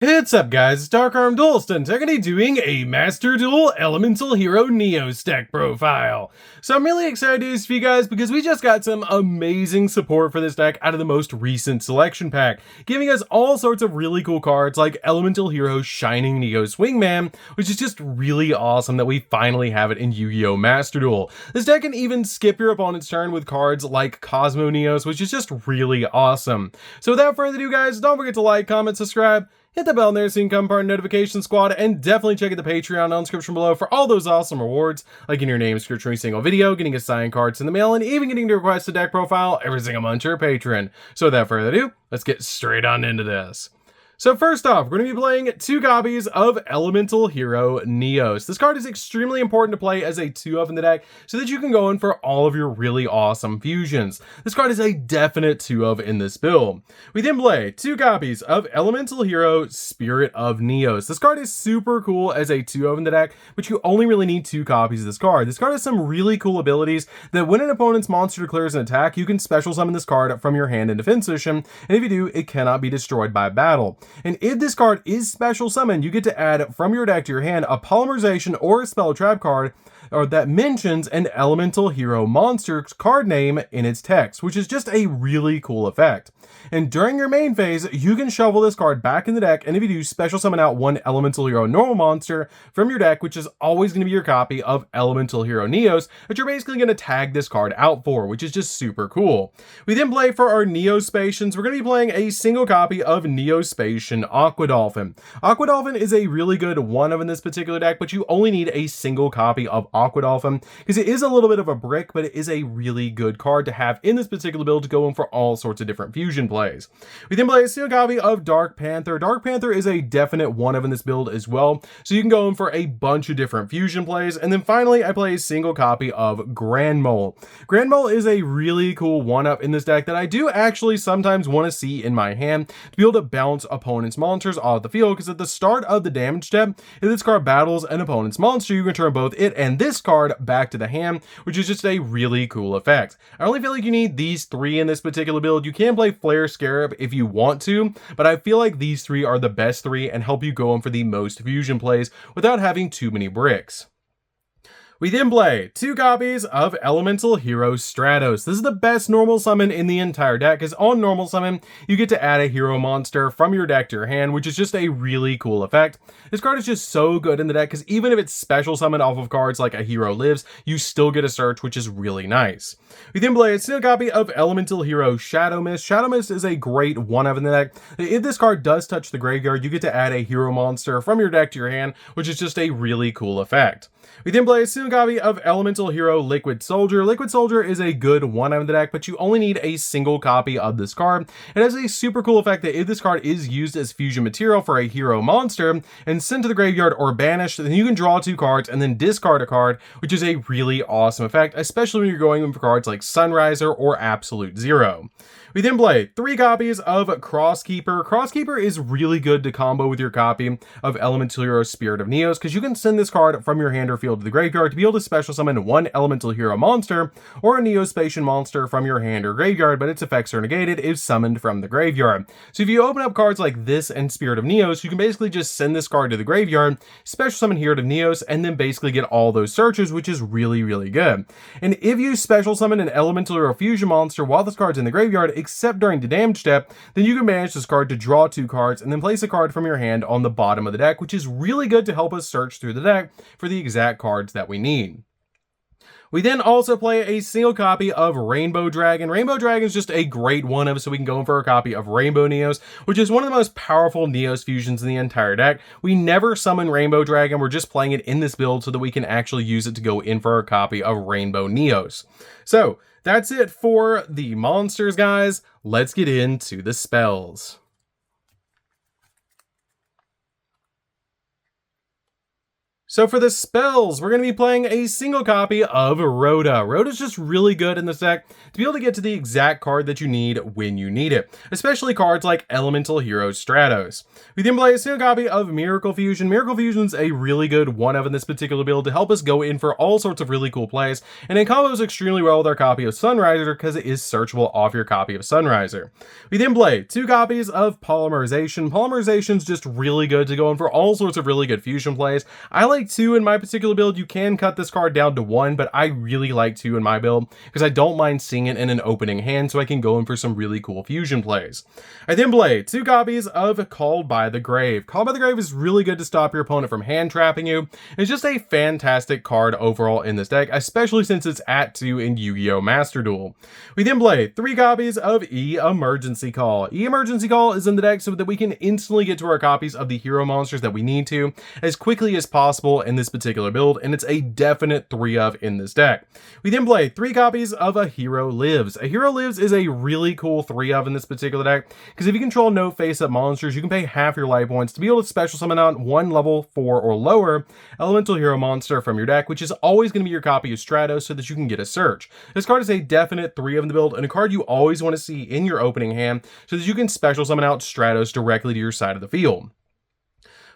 What's up guys, it's DarkArmedDuelist and I'm going to be doing a Master Duel Elemental Hero Neo stack profile. So I'm really excited to do this for you guys because we just got some amazing support for this deck out of the most recent selection pack, giving us all sorts of really cool cards like Elemental Hero Shining Neo Swingman, which is just really awesome that we finally have it in Yu-Gi-Oh! Master Duel. This deck can even skip your opponent's turn with cards like Cosmo Neos, which is just really awesome. So without further ado guys, don't forget to like, comment, subscribe, hit the bell there so you can become part of the notification squad, and definitely check out the Patreon on the description below for all those awesome rewards, like in your name description every single video, getting assigned cards in the mail, and even getting to request a deck profile every single month to your patron. So without further ado, let's get straight on into this. So first off, we're going to be playing 2 copies of Elemental Hero Neos. This card is extremely important to play as a 2-of in the deck so that you can go in for all of your really awesome fusions. This card is a definite 2-of in this build. We then play 2 copies of Elemental Hero Spirit of Neos. This card is super cool as a 2-of in the deck, but you only really need 2 copies of this card. This card has some really cool abilities that when an opponent's monster declares an attack, you can special summon this card from your hand in defense position, and if you do, it cannot be destroyed by battle. And if this card is special summoned, you get to add from your deck to your hand a polymerization or a spell trap card that mentions an Elemental Hero monster's card name in its text, which is just a really cool effect. And during your main phase, you can shovel this card back in the deck, and if you do, special summon out one Elemental Hero normal monster from your deck, which is always going to be your copy of Elemental Hero Neos, that you're basically going to tag this card out for, which is just super cool. We then play for our Neospatians. We're going to be playing a single copy of Neospatian Aqua Dolphin. Aqua Dolphin is a really good 1-of in this particular deck, but you only need a single copy of Aqua Dolphin because it is a little bit of a brick, but it is a really good card to have in this particular build to go in for all sorts of different fusion plays. We then play a single copy of Dark Panther. Dark Panther is a definite 1-of in this build as well, so you can go in for a bunch of different fusion plays. And then finally, I play a single copy of Grand Mole. Grand Mole is a really cool 1-of in this deck that I do actually sometimes want to see in my hand to be able to bounce opponent's monsters off the field, because at the start of the damage step, if this card battles an opponent's monster, you can turn both it and this card back to the hand, which is just a really cool effect. I only feel like you need these 3 in this particular build. You can play Flare Scarab if you want to, but I feel like these 3 are the best 3 and help you go in for the most fusion plays without having too many bricks. We then play 2 copies of Elemental Hero Stratos. This is the best normal summon in the entire deck, because on normal summon, you get to add a hero monster from your deck to your hand, which is just a really cool effect. This card is just so good in the deck, because even if it's special summoned off of cards like a Hero Lives, you still get a search, which is really nice. We then play a single copy of Elemental Hero Shadow Mist. Shadow Mist is a great 1-of in the deck. If this card does touch the graveyard, you get to add a hero monster from your deck to your hand, which is just a really cool effect. We then play a single copy of Elemental Hero Liquid Soldier. Liquid Soldier is a good 1-of in the deck, but you only need a single copy of this card. It has a super cool effect that if this card is used as fusion material for a hero monster and sent to the graveyard or banished, then you can draw 2 cards and then discard a card, which is a really awesome effect, especially when you're going in for cards like Sunriser or Absolute Zero. We then play 3 copies of Crosskeeper. Crosskeeper is really good to combo with your copy of Elemental Hero Spirit of Neos, because you can send this card from your hand or field to the graveyard to be able to special summon one Elemental Hero monster or a Neospatian monster from your hand or graveyard, but its effects are negated if summoned from the graveyard. So if you open up cards like this and Spirit of Neos, you can basically just send this card to the graveyard, special summon Hero of Neos, and then basically get all those searches, which is really, really good. And if you special summon an Elemental Hero Fusion monster while this card's in the graveyard, except during the damage step, then you can manage this card to draw 2 cards and then place a card from your hand on the bottom of the deck, which is really good to help us search through the deck for the exact cards that we need. We then also play a single copy of Rainbow Dragon. Rainbow Dragon is just a great 1-of, so we can go in for a copy of Rainbow Neos, which is one of the most powerful Neos fusions in the entire deck. We never summon Rainbow Dragon, we're just playing it in this build so that we can actually use it to go in for a copy of Rainbow Neos. So that's it for the monsters, guys. Let's get into the spells. So for the spells, we're going to be playing a single copy of Rhoda. Rhoda's just really good in this deck to be able to get to the exact card that you need when you need it, especially cards like Elemental Hero Stratos. We then play a single copy of Miracle Fusion. Miracle Fusion's a really good one-of in this particular build to help us go in for all sorts of really cool plays, and it combos extremely well with our copy of Sunriser because it is searchable off your copy of Sunriser. We then play 2 copies of Polymerization. Polymerization's just really good to go in for all sorts of really good fusion plays. I like 2 in my particular build. You can cut this card down to 1, but I really like 2 in my build because I don't mind seeing it in an opening hand, so I can go in for some really cool fusion plays. I then play 2 copies of Called by the Grave. Called by the Grave is really good to stop your opponent from hand trapping you. It's just a fantastic card overall in this deck, especially since it's at 2 in Yu-Gi-Oh! Master Duel. We then play 3 copies of E-Emergency Call. E-Emergency Call is in the deck so that we can instantly get to our copies of the hero monsters that we need to as quickly as possible in this particular build, and it's a definite 3-of in this deck. We then play 3 copies of A Hero Lives. A Hero Lives is a really cool 3-of in this particular deck, because if you control no face-up monsters, you can pay half your life points to be able to special summon out 1 level 4 or lower elemental hero monster from your deck, which is always going to be your copy of Stratos so that you can get a search. This card is a definite 3-of in the build, and a card you always want to see in your opening hand so that you can special summon out Stratos directly to your side of the field.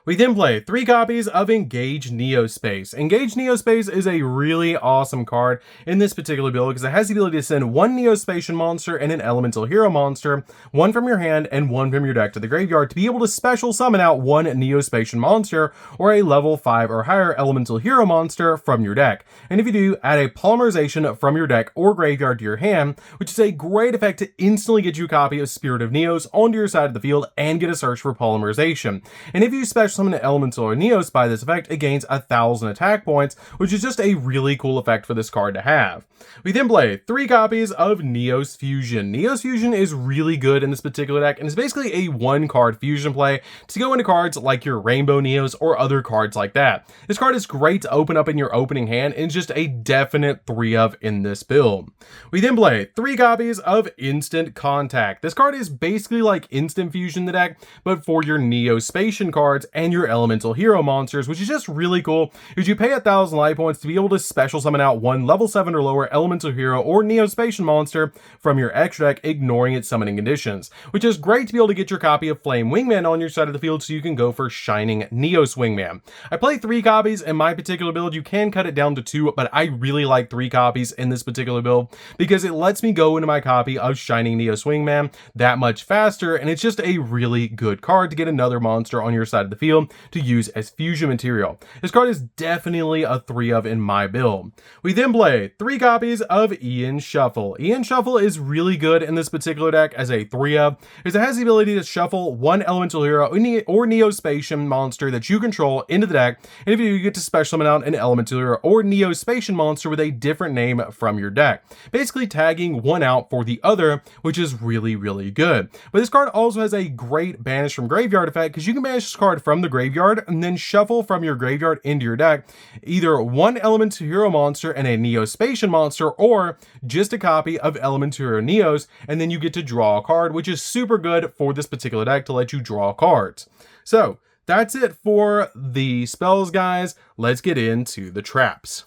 We then play 3 copies of Engage Neospace. Engage Neospace is a really awesome card in this particular build because it has the ability to send 1 Neospatian monster and an Elemental Hero monster, 1 from your hand and 1 from your deck to the graveyard to be able to special summon out 1 Neospatian monster or a level 5 or higher Elemental Hero monster from your deck. And if you do, add a Polymerization from your deck or graveyard to your hand, which is a great effect to instantly get you a copy of Spirit of Neos onto your side of the field and get a search for Polymerization. And if you special summon an Elemental or Neos by this effect, it gains 1,000 attack points, which is just a really cool effect for this card to have. We then play 3 copies of Neos Fusion. Neos Fusion is really good in this particular deck, and it's basically a 1-card fusion play to go into cards like your Rainbow Neos or other cards like that. This card is great to open up in your opening hand, and it's just a definite 3-of in this build. We then play 3 copies of Instant Contact. This card is basically like Instant Fusion in the deck, but for your Neospatian cards and your Elemental Hero monsters, which is just really cool because you pay 1,000 life points to be able to special summon out 1 level 7 or lower Elemental Hero or Neospatian monster from your extra deck, ignoring its summoning conditions, which is great to be able to get your copy of Flame Wingman on your side of the field so you can go for Shining Neos Wingman. I play 3 copies in my particular build. You can cut it down to 2, but I really like 3 copies in this particular build because it lets me go into my copy of Shining Neos Wingman that much faster, and it's just a really good card to get another monster on your side of the field to use as fusion material. This card is definitely a 3-of in my build. We then play 3 copies of Ian Shuffle. Ian Shuffle is really good in this particular deck as a 3-of because it has the ability to shuffle 1 Elemental Hero or Neospatian monster that you control into the deck, and if you get to special summon out an Elemental Hero or Neospatian monster with a different name from your deck, basically tagging one out for the other, which is really, really good. But this card also has a great Banish from Graveyard effect because you can banish this card from the graveyard and then shuffle from your graveyard into your deck either 1 Elemental Hero monster and a Neospatian monster, or just a copy of Elemental Hero Neos, and then you get to draw a card, which is super good for this particular deck to let you draw cards. So that's it for the spells, guys. Let's get into the traps.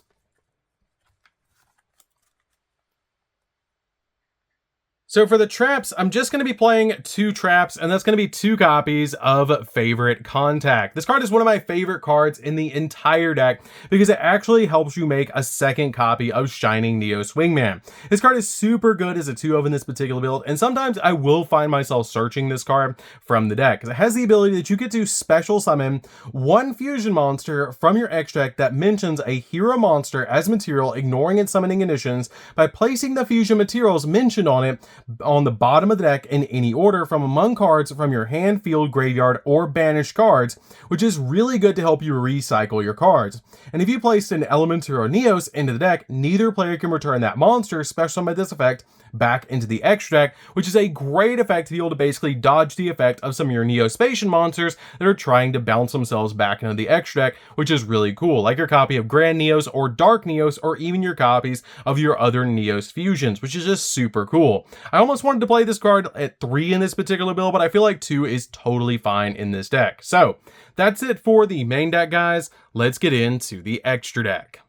So for the traps, I'm just going to be playing 2 traps, and that's going to be 2 copies of Favorite Contact. This card is one of my favorite cards in the entire deck because it actually helps you make a second copy of Shining Neos Wingman. This card is super good as a 2-of in this particular build, and sometimes I will find myself searching this card from the deck because it has the ability that you get to special summon 1 fusion monster from your extra deck that mentions a hero monster as material, ignoring its summoning conditions, by placing the fusion materials mentioned on it on the bottom of the deck in any order from among cards from your hand, field, graveyard, or banished cards, which is really good to help you recycle your cards. And if you place an Elemental or Neos into the deck, neither player can return that monster special summoned by this effect back into the extra deck, which is a great effect to be able to basically dodge the effect of some of your Neospatian monsters that are trying to bounce themselves back into the extra deck, which is really cool, like your copy of Grand Neos or Dark Neos, or even your copies of your other Neos fusions, which is just super cool. I almost wanted to play this card at 3 in this particular build, but I feel like 2 is totally fine in this deck. So that's it for the main deck, guys. Let's get into the extra deck.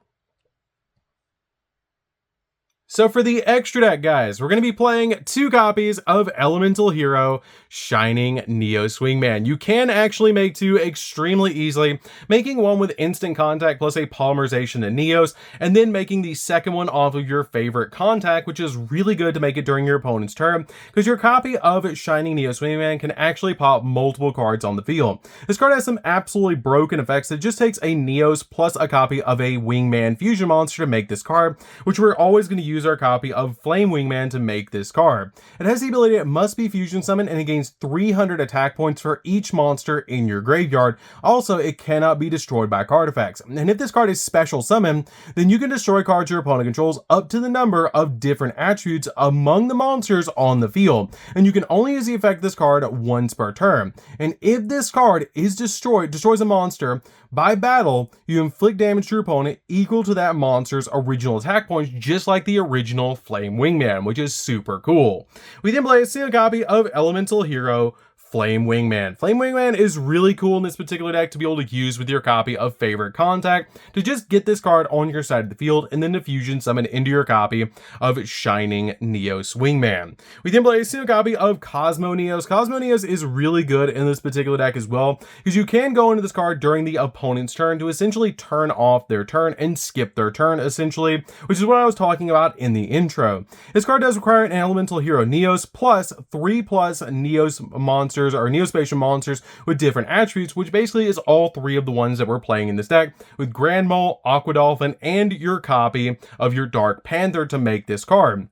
So for the extra deck, guys, we're going to be playing 2 copies of Elemental Hero Shining Neo Swingman. You can actually make 2 extremely easily, making one with instant contact plus a polymerization and Neos, and then making the second one off of your favorite contact, which is really good to make it during your opponent's turn, because your copy of Shining Neo Swingman can actually pop multiple cards on the field. This card has some absolutely broken effects. It just takes a Neos plus a copy of a Wingman fusion monster to make this card, which we're always going to use our copy of Flame Wingman to make this card. It has the ability it must be fusion summoned, and it gains 300 attack points for each monster in your graveyard. Also, it cannot be destroyed by card effects. And if this card is special summoned, then you can destroy cards your opponent controls up to the number of different attributes among the monsters on the field. And you can only use the effect of this card once per turn. And if this card is destroys a monster by battle, you inflict damage to your opponent equal to that monster's original attack points, just like the original Flame Wingman, which is super cool. We then play a single copy of Elemental Hero Flame Wingman. Flame Wingman is really cool in this particular deck to be able to use with your copy of Favorite Contact to just get this card on your side of the field and then to fusion summon into your copy of Shining Neo Swingman. We then play a single copy of Cosmo Neos. Cosmo Neos is really good in this particular deck as well, because you can go into this card during the opponent's turn to essentially turn off their turn and skip their turn, essentially, which is what I was talking about in the intro. This card does require an Elemental Hero Neos plus 3+ Neos monsters or Neospatial monsters with different attributes, which basically is all 3 of the ones that we're playing in this deck, with Grand Mole, Aqua Dolphin, and your copy of your Dark Panther to make this card.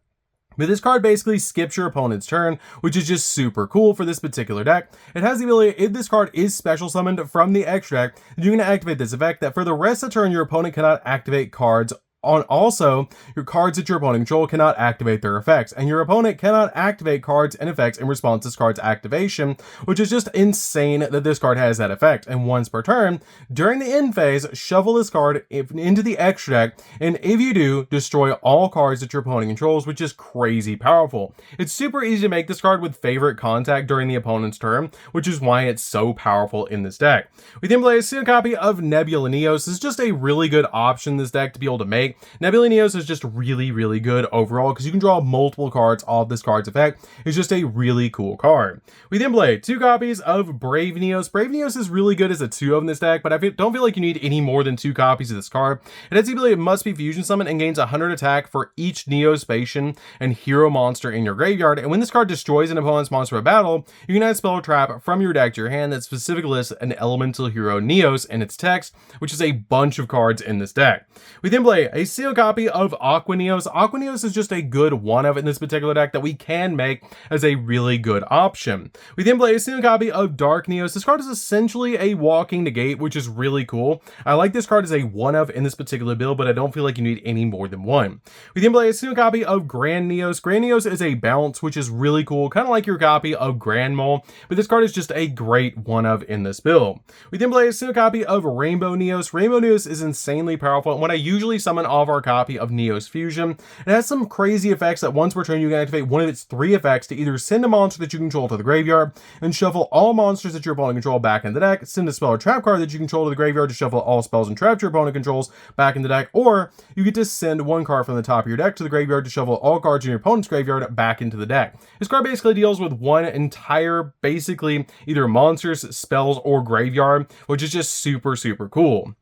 But this card basically skips your opponent's turn, which is just super cool for this particular deck. It has the ability, if this card is special summoned from the extra deck, you can activate this effect that for the rest of the turn, your opponent cannot activate cards also, your cards that your opponent control cannot activate their effects, and your opponent cannot activate cards and effects in response to this card's activation, which is just insane that this card has that effect. And once per turn, during the end phase, shuffle this card into the extra deck, and if you do, destroy all cards that your opponent controls, which is crazy powerful. It's super easy to make this card with Favorite Contact during the opponent's turn, which is why it's so powerful in this deck. We then play a single copy of Nebula Neos. This is just a really good option in this deck to be able to make. Nebula Neos is just really good overall because you can draw multiple cards off this card's effect. It's just a really cool card. We then play 2 copies of Brave Neos. Brave Neos is really good as a 2 in this deck, but I don't feel like you need any more than 2 copies of this card. It has the ability it must be fusion summoned and gains 100 attack for each Neospatian and hero monster in your graveyard. And when this card destroys an opponent's monster by battle, you can add spell or trap from your deck to your hand that specifically lists an Elemental Hero Neos in its text, which is a bunch of cards in this deck. We then play a single copy of Aqua Neos. Aqua Neos is just a good one of in this particular deck that we can make as a really good option. We then play a single copy of Dark Neos. This card is essentially a walking negate, which is really cool. I like this card as a one of in this particular build, but I don't feel like you need any more than one. We then play a single copy of Grand Neos. Grand Neos is a bounce, which is really cool, kind of like your copy of Grand Mole, but this card is just a great one of in this build. We then play a single copy of Rainbow Neos. Rainbow Neos is insanely powerful, and when I usually summon off our copy of Neos Fusion, it has some crazy effects that once per turn you can activate one of its 3 effects to either send a monster that you control to the graveyard and shuffle all monsters that your opponent control back in the deck, send a spell or trap card that you control to the graveyard to shuffle all spells and traps your opponent controls back in the deck, or you get to send 1 card from the top of your deck to the graveyard to shuffle all cards in your opponent's graveyard back into the deck. This card basically deals with one entire, basically either monsters, spells, or graveyard, which is just super cool.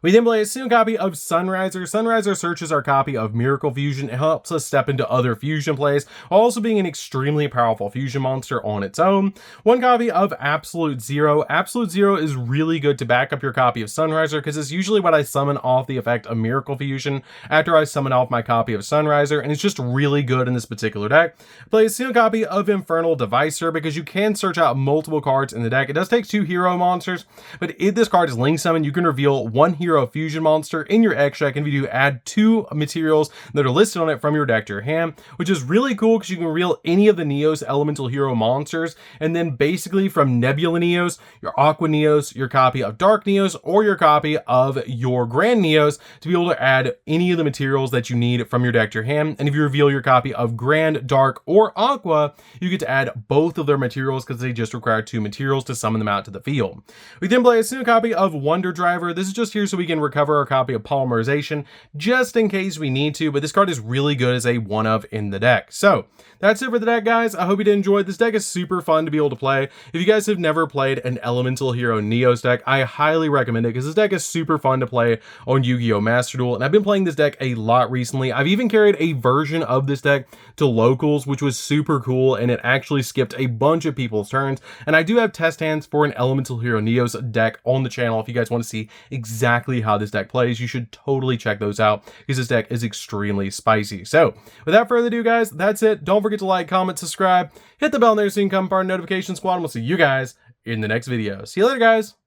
We then play a single copy of Sunriser. Sunriser searches our copy of Miracle Fusion and helps us step into other fusion plays, while also being an extremely powerful fusion monster on its own. 1 copy of Absolute Zero. Absolute Zero is really good to back up your copy of Sunriser because it's usually what I summon off the effect of Miracle Fusion after I summon off my copy of Sunriser, and it's just really good in this particular deck. Play a single copy of Infernal Devicer because you can search out multiple cards in the deck. It does take 2 hero monsters, but if this card is link summoned, you can reveal 1 hero hero fusion monster in your X deck, and if you do, add 2 materials that are listed on it from your deck to your hand, which is really cool because you can reveal any of the Neos elemental hero monsters, and then basically from Nebula Neos, your Aqua Neos, your copy of Dark Neos, or your copy of your Grand Neos to be able to add any of the materials that you need from your deck to your hand. And if you reveal your copy of Grand, Dark, or Aqua, you get to add both of their materials because they just require 2 materials to summon them out to the field. We then play a single copy of Wonder Driver. This is just here so we can recover our copy of Polymerization just in case we need to, but this card is really good as a one-of in the deck. So that's it for the deck, guys. I hope you did enjoy. This deck is super fun to be able to play. If you guys have never played an Elemental Hero Neos deck, I highly recommend it because this deck is super fun to play on Yu-Gi-Oh! Master Duel, and I've been playing this deck a lot recently. I've even carried a version of this deck to locals, which was super cool, and it actually skipped a bunch of people's turns. And I do have test hands for an Elemental Hero Neos deck on the channel. If you guys want to see exactly how this deck plays, you should totally check those out because this deck is extremely spicy. So without further ado, guys, that's it. Don't forget to like, comment, subscribe, hit the bell there so you can come part of the notification squad, and we'll see you guys in the next video. See you later, guys.